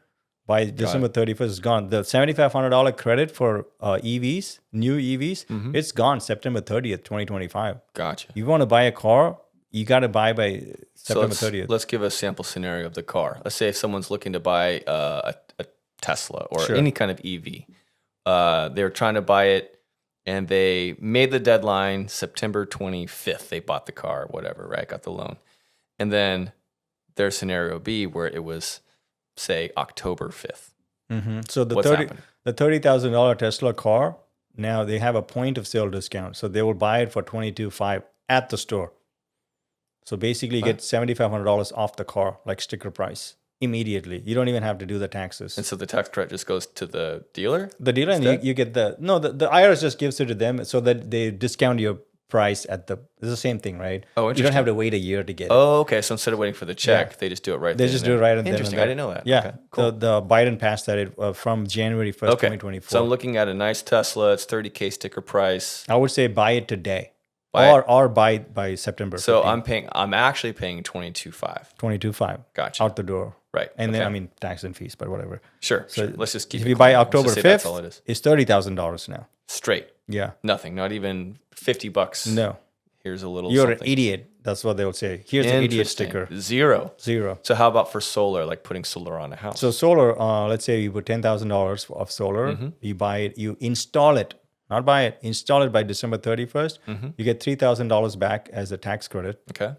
By December 31st, it's gone. The $7,500 credit for EVs, new EVs, it's gone September 30th, 2025. Gotcha. You want to buy a car, you got to buy by September 30th. Let's give a sample scenario of the car. Let's say if someone's looking to buy a Tesla or Sure. any kind of EV, they're trying to buy it, and they made the deadline September 25th. They bought the car, whatever, right? Got the loan. And then there's scenario B where it was, say, October 5th. So the What's happening? the $30,000 Tesla car, now they have a point of sale discount. So they will buy it for $22,500 at the store. So basically you get $7,500 off the car, like sticker price, immediately. You don't even have to do the taxes. And so the tax credit just goes to the dealer? The dealer, and you get the IRS just gives it to them so that they discount your price it's the same thing, right? Oh, You don't interesting. have to wait a year to get it. Oh, okay. So instead of waiting for the check, they just do it right They then just and do it there. right and then. Interesting. I didn't know that. Yeah. Okay, cool. The Biden passed that from January 1st, Okay. 2024. So I'm looking at a nice Tesla. It's $30K sticker price. I would say buy it today. Buy it. Or buy it by September. So 15th. I'm actually paying $22,500. $22,500 Gotcha. out the door. Right. And then, okay. I mean, tax and fees, but whatever. Sure. So sure. Let's just keep if it you buy clean. Let's October just say that's all 5th, it is. it's $30,000 now. Straight. Yeah. Nothing. Not even $50. No. Here's a little You're something. an idiot. That's what they'll say. Here's the idiot Interesting. sticker. Zero. So how about for solar, like putting solar on a house? So solar, let's say you put $10,000 of solar. You buy it, you install it, not buy it, install it by December 31st. You get $3,000 back as a tax credit. Okay.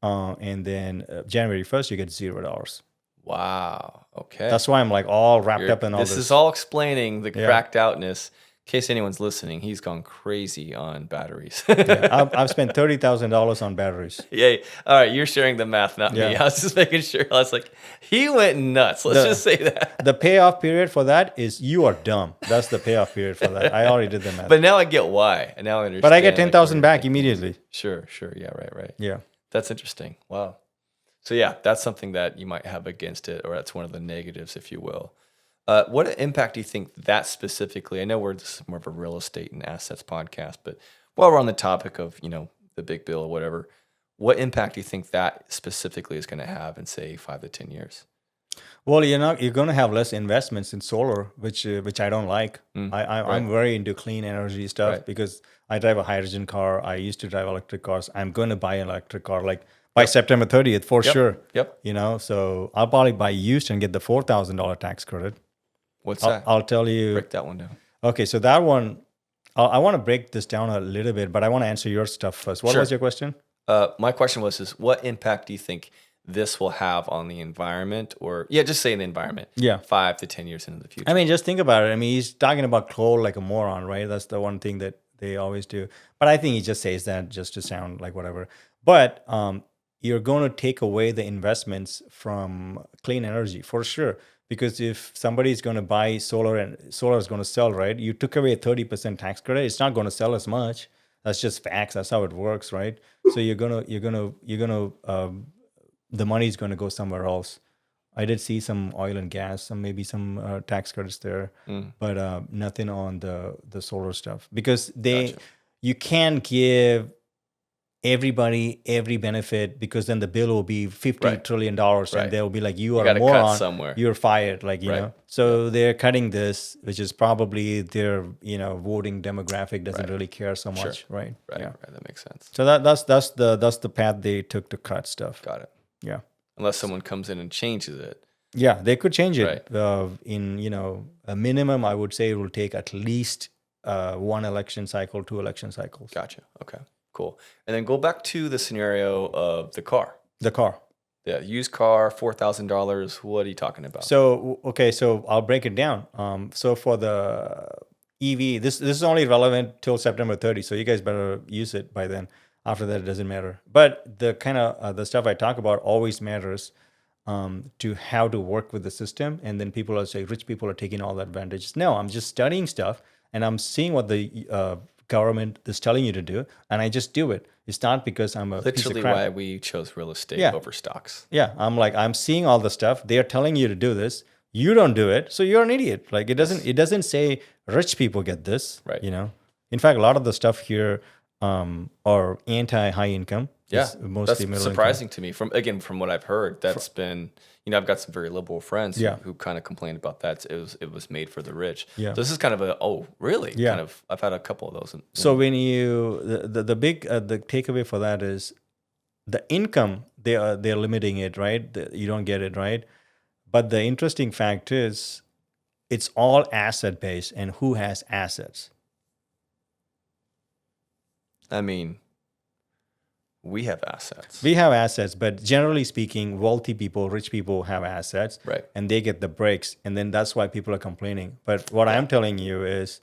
And then January 1st, you get $0. Wow. Okay. That's why I'm like all wrapped up in all this. This is all explaining the cracked outness. In case anyone's listening, he's gone crazy on batteries. I've spent $30,000 on batteries. Yay. All right. You're sharing the math, not me. Yeah. I was just making sure. I was like, he went nuts. Let's just say that. The payoff period for that is you are dumb. That's the payoff period for that. I already did the math. But now I get why. And now I understand. But I get like, 10,000 where back you're immediately. thinking. Sure. Yeah. Right. Yeah. That's interesting. Wow. So yeah, that's something that you might have against it, or that's one of the negatives, if you will. What impact do you think that specifically? I know this is more of a real estate and assets podcast, but while we're on the topic of the big bill or whatever, what impact do you think that specifically is going to have in say 5 to 10 years? Well, you're going to have less investments in solar, which I don't like. I'm very into clean energy stuff because I drive a hydrogen car. I used to drive electric cars. I'm going to buy an electric car like by September 30th for sure. Yep. So I'll probably buy used and get the $4,000 tax credit. What's that? I'll tell you. Break that one down. Okay, so that one, I want to break this down a little bit, but I want to answer your stuff first. What was your question? My question was what impact do you think this will have on the environment, or just say the environment? Yeah. 5 to 10 years into the future. I mean, just think about it. I mean, he's talking about coal like a moron, right? That's the one thing that they always do. But I think he just says that just to sound like whatever. But you're going to take away the investments from clean energy for sure. Because if somebody is going to buy solar and solar is going to sell, right? You took away a 30% tax credit. It's not going to sell as much. That's just facts. That's how it works, right? So the money is going to go somewhere else. I did see some oil and gas, maybe some tax credits there, but nothing on the solar stuff because you can't give everybody every benefit, because then the bill will be $50 trillion dollars, and Right. they'll be like, you are gotta a cut moron, somewhere. you're fired, like, you Right. know. So they're cutting this, which is probably their, you know, voting demographic doesn't really care so much, right? Right. Yeah. Right. That makes sense. So that's the path they took to cut stuff. Got it. Yeah. Unless someone comes in and changes it. Yeah, they could change it in, you know, a minimum. I would say it will take at least 1 election cycle, 2 election cycles. Gotcha. Okay. Cool. And then go back to the scenario of the car. The car. Yeah, used car, $4,000. What are you talking about? So okay, so I'll break it down. So for the EV, this is only relevant till September 30. So you guys better use it by then. After that, it doesn't matter. But the kind of the stuff I talk about always matters to how to work with the system. And then people are saying rich people are taking all the advantages. No, I'm just studying stuff and I'm seeing what the government is telling you to do, and I just do it. It's not because I'm a piece literally of crap. why we chose real estate over stocks. Yeah, I'm seeing all the stuff. They're telling you to do this. You don't do it, so you're an idiot. Like it doesn't say rich people get this. Right. You know. In fact, a lot of the stuff here are anti-high income. Yeah, It's mostly that's middle surprising to me. From what I've heard, that's been, you know, I've got some very liberal friends who kind of complained about that. It was made for the rich. Yeah. So this is kind of a, oh, really? Yeah. Kind of, I've had a couple of those. So when you the big the takeaway for that is the income, they're limiting it, right? You don't get it, right? But the interesting fact is it's all asset based, and who has assets? I mean, we have assets. We have assets, but generally speaking, wealthy people, rich people have assets, Right. and they get the breaks, and then that's why people are complaining. But what I'm telling you is,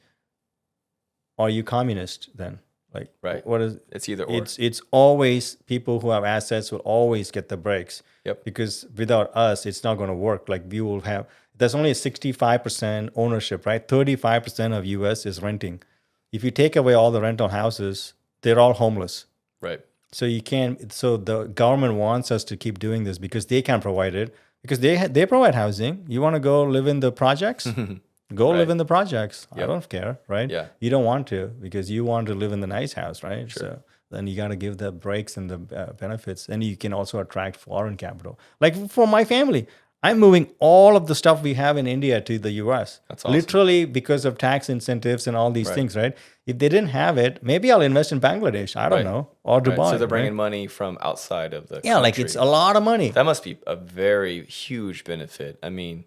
are you communist then? Like, Right. what is? It's either or. It's always people who have assets will always get the breaks. Yep. Because without us, it's not going to work. Like we will have. There's only a 65% ownership, right? 35% of U.S. is renting. If you take away all the rental houses, they're all homeless. Right. So you can't. So the government wants us to keep doing this because they can't provide it, because they provide housing. You want to go live in the projects? Go live in the projects. I don't care, right? Yeah. You don't want to because you want to live in the nice house, right? Sure. So then you got to give the breaks and the benefits, and you can also attract foreign capital. Like for my family, I'm moving all of the stuff we have in India to the US. That's awesome. Literally because of tax incentives and all these things, right? If they didn't have it, maybe I'll invest in Bangladesh. I don't know. Or Dubai. So they're bringing money from outside of the Yeah, like country. it's a lot of money. That must be a very huge benefit. I mean,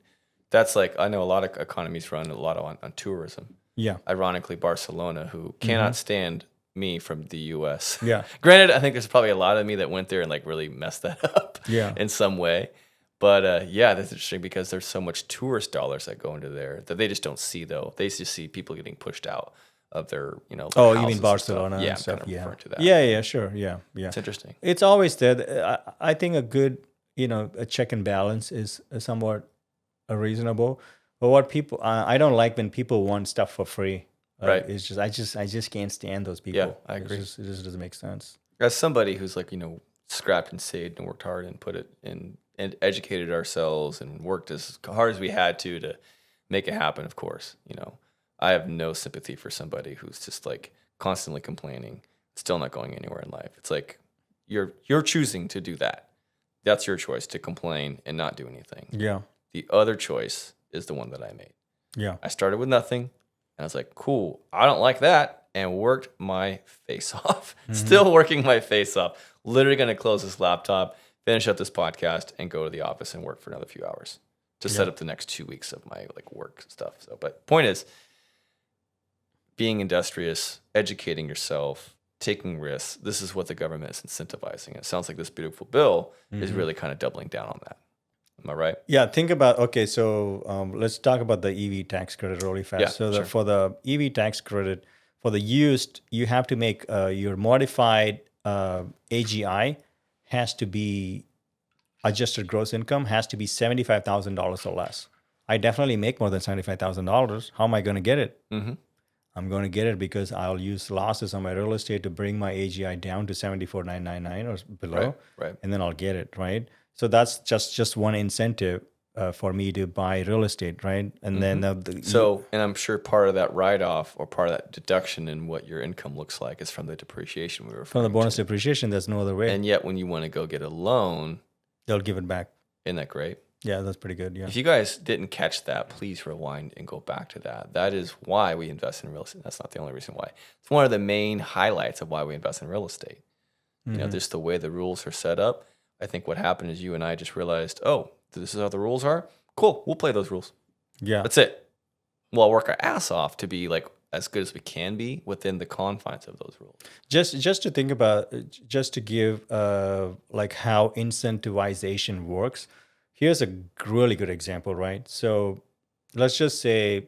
that's like, I know a lot of economies run a lot on tourism. Yeah. Ironically, Barcelona, who cannot stand me from the US. Yeah. Granted, I think there's probably a lot of me that went there and like really messed that up in some way. But yeah, that's interesting because there's so much tourist dollars that go into there that they just don't see, though. They just see people getting pushed out of their, you know. Oh, houses you mean and Barcelona? stuff. Yeah, and stuff. I'm kind of referring to that. Yeah, sure. Yeah. It's interesting. It's always there. I think a good, you know, a check and balance is somewhat reasonable. But what people, I don't like when people want stuff for free. Right. It's just, I just can't stand those people. Yeah, I agree. It just doesn't make sense. As somebody who's like, you know, scrapped and saved and worked hard and put it in and educated ourselves and worked as hard as we had to make it happen, of course, you know, I have no sympathy for somebody who's just like constantly complaining, still not going anywhere in life. It's like you're choosing to do that. That's your choice, to complain and not do anything. Yeah. The other choice is the one that I made. Yeah. I started with nothing and I was like, cool, I don't like that, and worked my face off. Still working my face off. Literally going to close this laptop, finish up this podcast, and go to the office and work for another few hours to set up the next 2 weeks of my like work stuff. So, but point is, being industrious, educating yourself, taking risks. This is what the government is incentivizing. It sounds like this beautiful bill is really kind of doubling down on that. Am I right? Yeah, think about, okay, so let's talk about the EV tax credit really fast. Yeah, so sure. for the EV tax credit, for the used, you have to make your modified AGI has to be, adjusted gross income has to be $75,000 or less. I definitely make more than $75,000. How am I going to get it? I'm going to get it because I'll use losses on my real estate to bring my AGI down to 74,999 or below, Right. and then I'll get it, right? So that's just one incentive. for me to buy real estate, right? And then And I'm sure part of that write-off or part of that deduction in what your income looks like is from the depreciation we were from the referring bonus to. depreciation, there's no other way. And yet, when you want to go get a loan, They'll give it back. isn't that great? Yeah, that's pretty good. Yeah. If you guys didn't catch that, please rewind and go back to that. That is why we invest in real estate. That's not the only reason why. It's one of the main highlights of why we invest in real estate. You know, just the way the rules are set up. I think what happened is you and I just realized, oh, this is how the rules are. Cool, we'll play those rules. Yeah. That's it. We'll work our ass off to be like as good as we can be within the confines of those rules. Just to think about, just to give like how incentivization works. Here's a really good example, right? So let's just say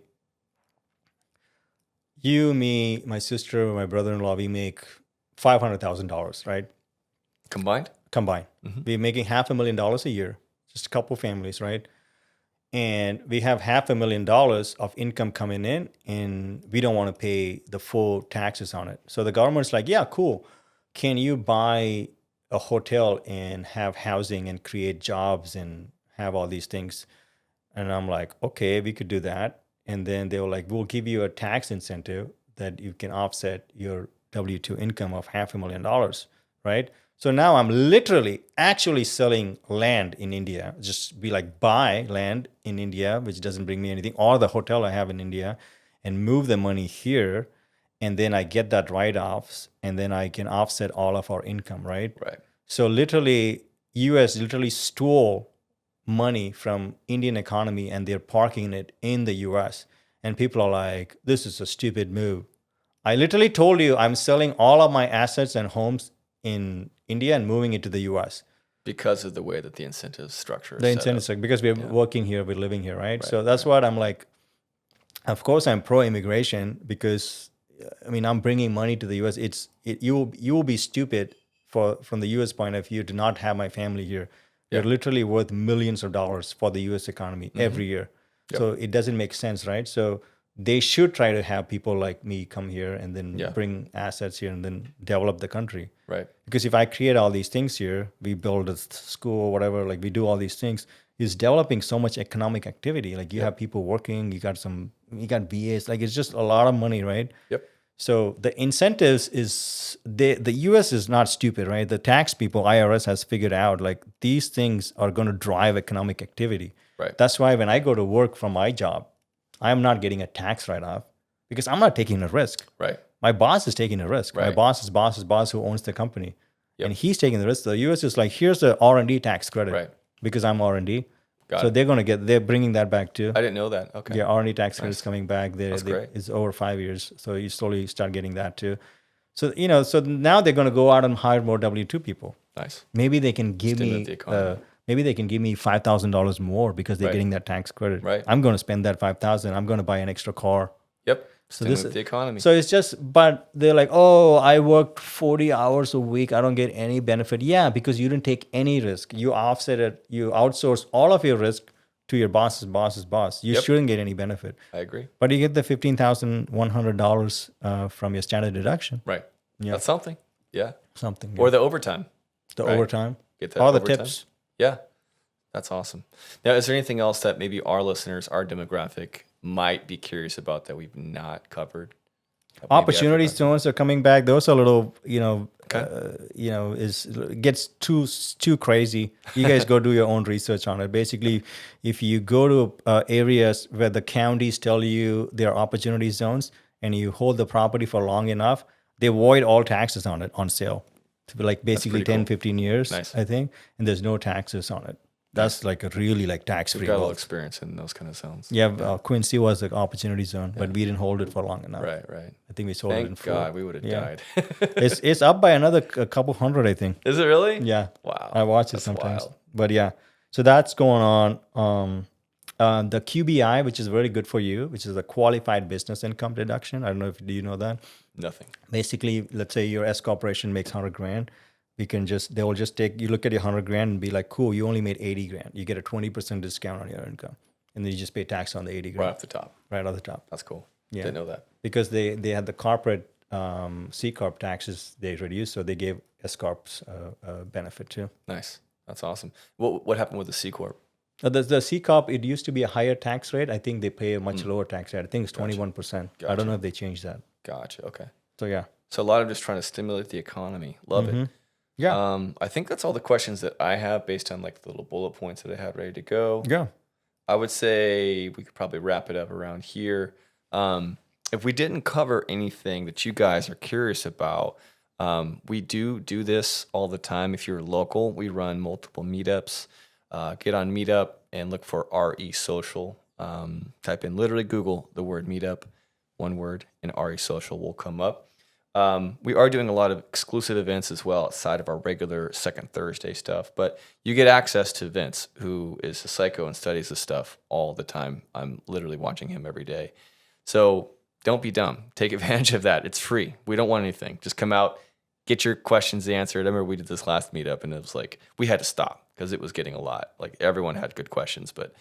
you, me, my sister, my brother-in-law, we make $500,000, right? Combined? Combined. We're making $500,000 a year, just a couple families, right? And we have $500,000 of income coming in, and we don't want to pay the full taxes on it. So the government's like, yeah, cool. Can you buy a hotel and have housing and create jobs and have all these things? And I'm like, okay, we could do that. And then they were like, we'll give you a tax incentive that you can offset your W-2 income of $500,000, right? So now I'm literally actually selling land in India. Just be like, buy land in India, which doesn't bring me anything, or the hotel I have in India, and move the money here. And then I get that write-offs, and then I can offset all of our income, right? Right. So literally, US literally stole money from Indian economy, and they're parking it in the US. And people are like, this is a stupid move. I literally told you I'm selling all of my assets and homes in India and moving it to the US. Because of the way that the incentive structure is The set incentive up. structure, because we're working here, we're living here, right? Right, So that's what I'm like. Of course, I'm pro-immigration because, I mean, I'm bringing money to the US. You will be stupid from the US point of view to not have my family here. They're literally worth millions of dollars for the US economy every year. So it doesn't make sense, right? So they should try to have people like me come here and then bring assets here and then develop the country. Right. Because if I create all these things here, we build a school, whatever, like we do all these things, it's developing so much economic activity. Like you have people working, you got VAs, like it's just a lot of money, right? Yep. So the incentives the US is not stupid, right? The tax people, IRS has figured out like these things are going to drive economic activity. Right. That's why when I go to work from my job, I'm not getting a tax write-off because I'm not taking a risk. Right. My boss is taking a risk. My Right. boss's boss who owns the company. Yep. And he's taking the risk. The US is like, here's the R&D tax credit Right. because I'm R&D. Got So it. they're bringing that back too. I didn't know that. Okay. Yeah, R&D tax credit is coming back. That's great. It's over 5 years. So you slowly start getting that too. So, so now they're going to go out and hire more W-2 people. Nice. Maybe they can give Stimulate me the economy. $5,000 more because they're Right. getting that tax credit. Right. I'm going to spend that $5,000. I'm going to buy an extra car. Yep. So this Stimulate the economy. So it's just, but they're like, oh, I worked 40 hours a week. I don't get any benefit. Yeah, because you didn't take any risk. You offset it. You outsource all of your risk to your boss's boss. You Yep. shouldn't get any benefit. I agree. But you get the $15,100 from your standard deduction. Right. Yeah. That's something. Yeah. Something. Or the overtime. the right. overtime. Get that All the overtime. tips. Yeah. That's awesome. Now, is there anything else that maybe our listeners, our demographic, might be curious about that we've not covered? That maybe I Opportunity forgot? zones are coming back. Those are a little, Okay. gets too crazy. You guys go do your own research on it. Basically, if you go to areas where the counties tell you there are opportunity zones and you hold the property for long enough, they void all taxes on it on sale. To be like basically pretty 10, cool. 15 years, Nice. I think, and there's no taxes on it. That's like a really like tax-free. We've got a little wealth. experience in those kind of zones. Yeah, Quincy was the opportunity zone, but we didn't hold it for long enough. Right, right. I think we sold it in Thank full. God, we would have Yeah. died. It's up by another couple hundred, I think. Is it really? Yeah. Wow. I watch it That's sometimes. wild. But yeah, so that's going on. The QBI, which is very good for you, which is a qualified business income deduction. I don't know do you know that? Nothing. Basically, let's say your S corporation makes 100 grand. They will just take, you look at your 100 grand and be like, cool, you only made 80 grand. You get a 20% discount on your income. And then you just pay tax on the 80 Right grand. off the top. Right off the top. That's cool. Yeah. Didn't know that. Because they had the corporate C Corp taxes they reduced, so they gave S Corps a benefit too. Nice. That's awesome. What happened with the C Corp? The C Corp, it used to be a higher tax rate. I think they pay a much lower tax rate. I think it's 21%. I don't know if they changed that. Gotcha. Okay. So yeah. So a lot of just trying to stimulate the economy. Love it. Yeah. I think that's all the questions that I have based on like the little bullet points that I had ready to go. Yeah. I would say we could probably wrap it up around here. If we didn't cover anything that you guys are curious about, we do this all the time. If you're local, we run multiple meetups. Get on Meetup and look for RE Social. Type in, literally Google the word Meetup, one word, and RE Social will come up. We are doing a lot of exclusive events as well outside of our regular second Thursday stuff, but you get access to Vince, who is a psycho and studies this stuff all the time. I'm literally watching him every day. So don't be dumb. Take advantage of that. It's free. We don't want anything. Just come out, get your questions answered. I remember we did this last meetup and it was like, we had to stop because it was getting a lot. Like everyone had good questions, but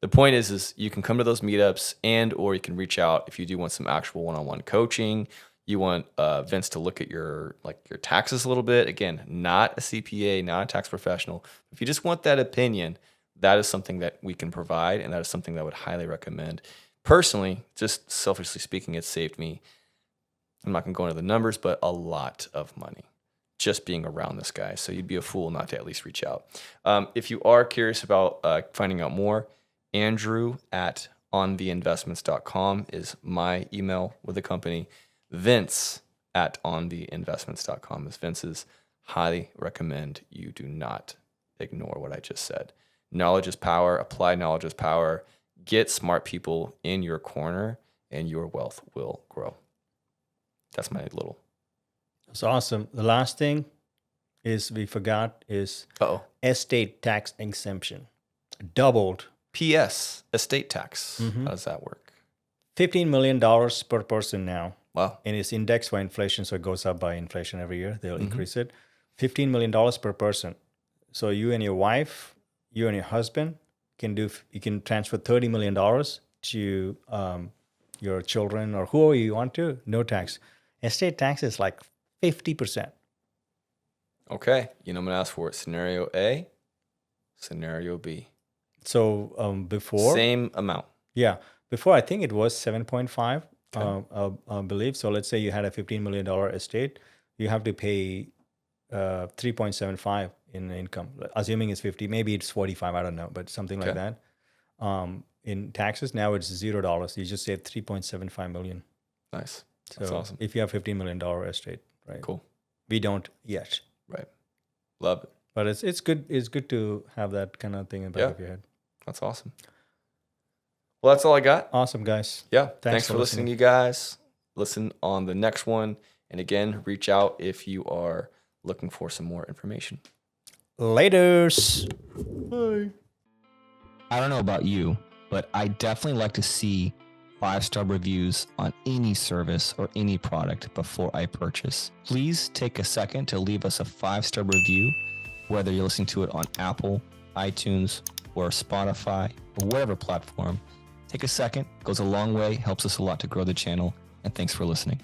the point is you can come to those meetups or you can reach out if you do want some actual one-on-one coaching. You want Vince to look at your taxes a little bit. Again, not a CPA, not a tax professional. If you just want that opinion, that is something that we can provide, and that is something that I would highly recommend. Personally, just selfishly speaking, it saved me, I'm not going to go into the numbers, but a lot of money just being around this guy. So you'd be a fool not to at least reach out. If you are curious about finding out more, Andrew@ontheinvestments.com is my email with the company. Vince@ontheinvestments.com is Vince's. Highly recommend you do not ignore what I just said. Knowledge is power. Apply knowledge is power. Get smart people in your corner and your wealth will grow. That's my little. That's awesome. The last thing is we forgot is estate tax exemption. Doubled. P.S. Estate tax. How does that work? $15 million per person now. Wow. And it's indexed by inflation, so it goes up by inflation every year. They'll increase it. $15 million per person. So you and your wife, you and your husband you can transfer $30 million to your children or whoever you want to. No tax. Estate tax is like 50%. Okay. You know I'm going to ask for it. Scenario A, scenario B. So before... Same amount. Yeah. Before, I think it was 7.5. Okay. I believe. So let's say you had a $15 million estate, you have to pay 3.75 in income, assuming it's 50, maybe it's 45, I don't know, but something like that. In taxes, now it's $0. You just save 3.75 million. Nice. That's So awesome. if you have $15 million estate, right? Cool. We don't yet. Right. Love it. But it's good. It's good to have that kind of thing in the back of your head. That's awesome. Well, that's all I got. Awesome, guys. Yeah. Thanks for listening, you guys. Listen on the next one. And again, reach out if you are looking for some more information. Laters. Bye. I don't know about you, but I definitely like to see 5-star reviews on any service or any product before I purchase. Please take a second to leave us a 5-star review, whether you're listening to it on Apple, iTunes, or Spotify, or whatever platform. Take a second, goes a long way, helps us a lot to grow the channel, and thanks for listening.